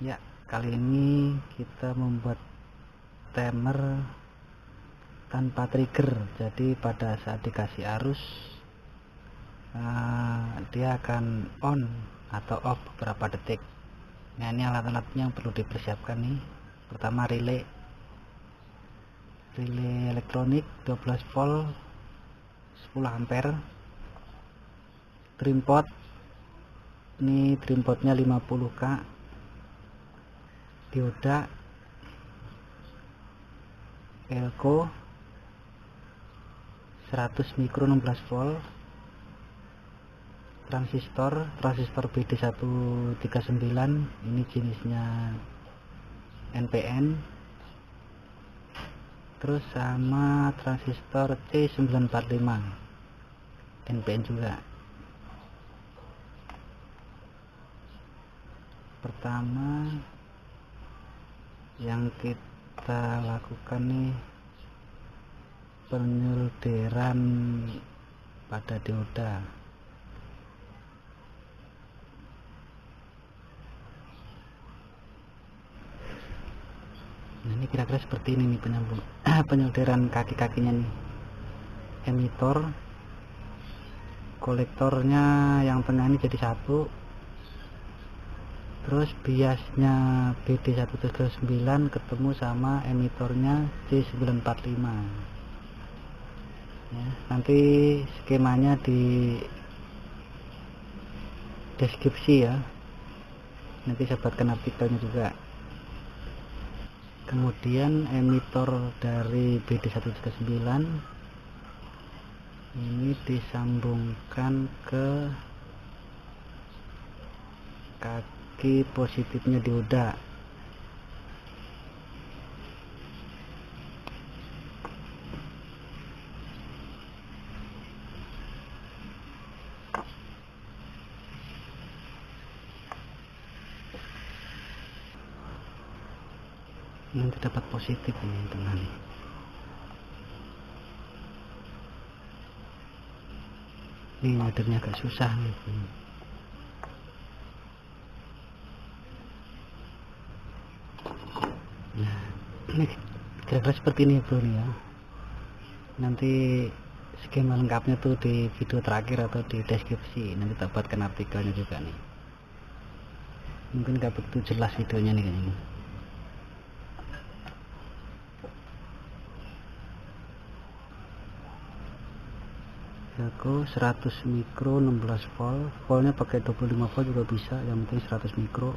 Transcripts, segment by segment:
Ya, kali ini kita membuat timer tanpa trigger. Jadi pada saat dikasih arus dia akan on atau off beberapa detik. Nah, ini alat-alatnya yang perlu dipersiapkan nih. Pertama, relay elektronik 12 volt 10 ampere, trim pot, ini trim potnya 50k, dioda, elko 100 mikro 16 volt, transistor BD139, ini jenisnya NPN, terus sama transistor C945 NPN juga. Pertama yang kita lakukan nih penyolderan pada dioda. Nah, ini kira-kira seperti ini nih penyolderan kaki-kakinya nih. Emitor, kolektornya yang tengah ini jadi satu, terus biasnya BD139 ketemu sama emitornya C945 ya. Nanti skemanya di deskripsi ya, nanti saya buatkan artikelnya juga. Kemudian emitor dari BD139 ini disambungkan ke kaki positifnya dioda. Nanti dapat positif ini yang tengah nih. Ini ngadernya agak susah nih. Nah, ini kira-kira seperti ini bro nih ya. Nanti skema lengkapnya tuh di video terakhir atau di deskripsi, nanti tak buatkan artikelnya juga nih. Mungkin gak begitu jelas videonya nih kayaknya. Elko 100 mikro 16 volt, voltnya pakai 25 volt juga bisa, yang penting 100 mikro.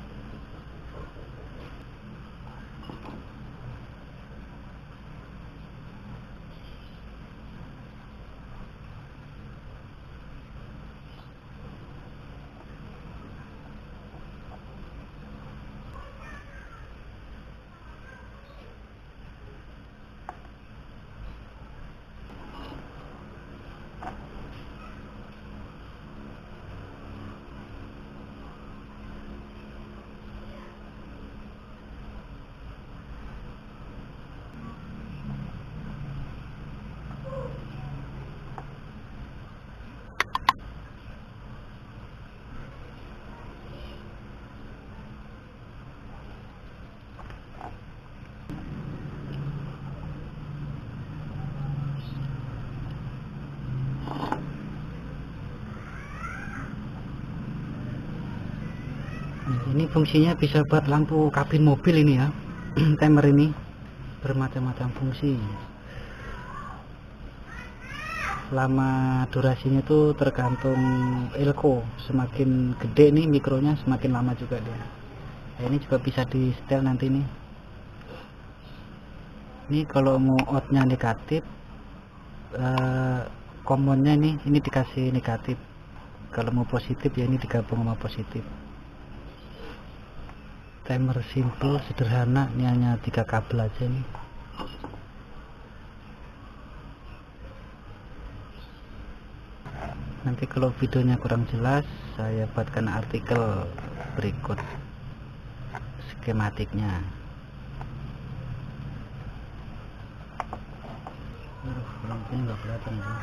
Nah, ini fungsinya bisa buat lampu kabin mobil ini ya. Timer ini bermacam-macam fungsi. Selama durasinya tuh tergantung elko, semakin gede nih mikronya semakin lama juga dia. Nah, ini juga bisa di setel nanti nih. Ini kalau mau outnya negatif, commonnya ini dikasih negatif. Kalau mau positif ya ini digabung sama positif. Timer simple sederhana, ini hanya 3 kabel aja nih. Nanti kalau videonya kurang jelas saya buatkan artikel berikut skematiknya. Lampunya nggak kelihatan sih.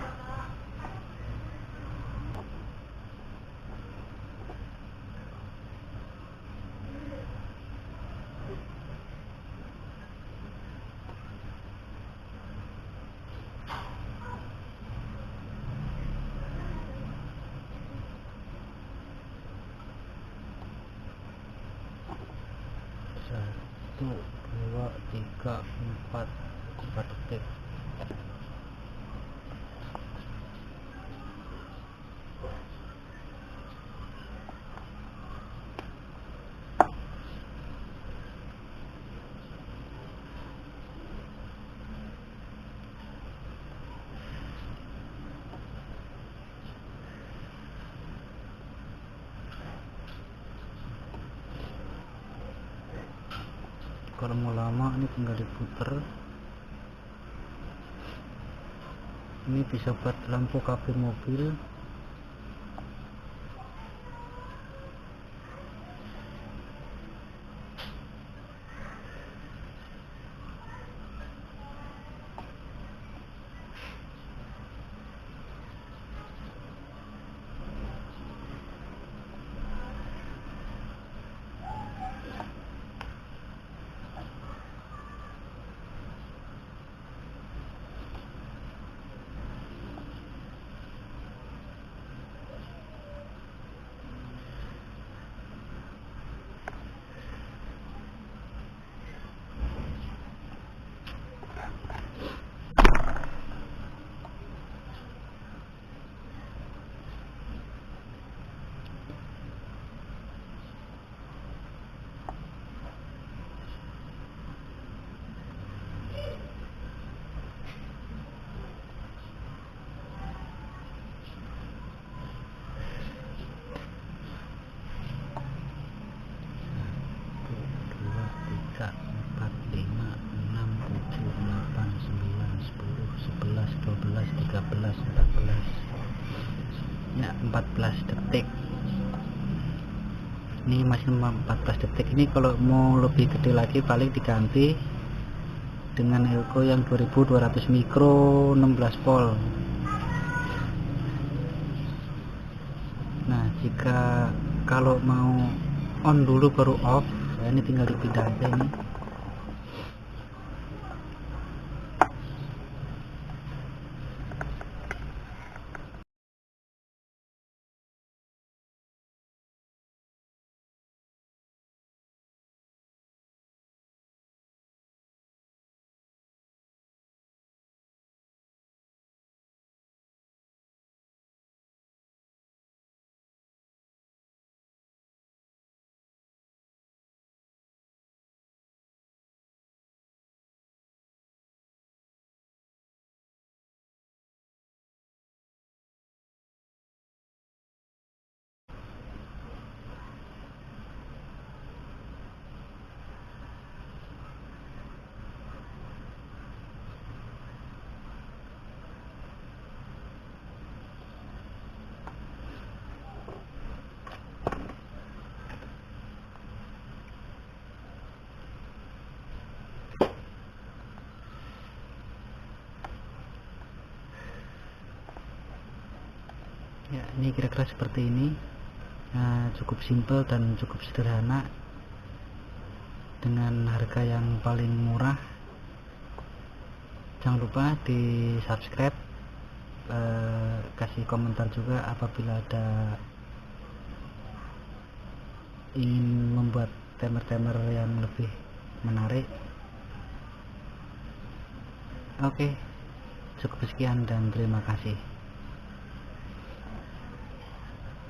2 3 4 detik. Kalau mau lama ini tinggal diputer. Ini bisa buat lampu kabin mobil. Tiga, 4, 5, 6, 7, 8, 9, 10, 11, 12, 13, 14. Ya, 14 detik. Ini masih 14 detik. Ini kalau mau lebih gede lagi paling diganti dengan Elko yang 2200 mikro 16 volt. Nah, jika kalau mau on dulu baru off, ya ini tinggal dipindah aja ini. Ya, ini kira-kira seperti ini. Nah, cukup simpel dan cukup sederhana dengan harga yang paling murah. Jangan lupa di subscribe, kasih komentar juga apabila ada ingin membuat timer-timer yang lebih menarik. Oke, cukup sekian dan terima kasih.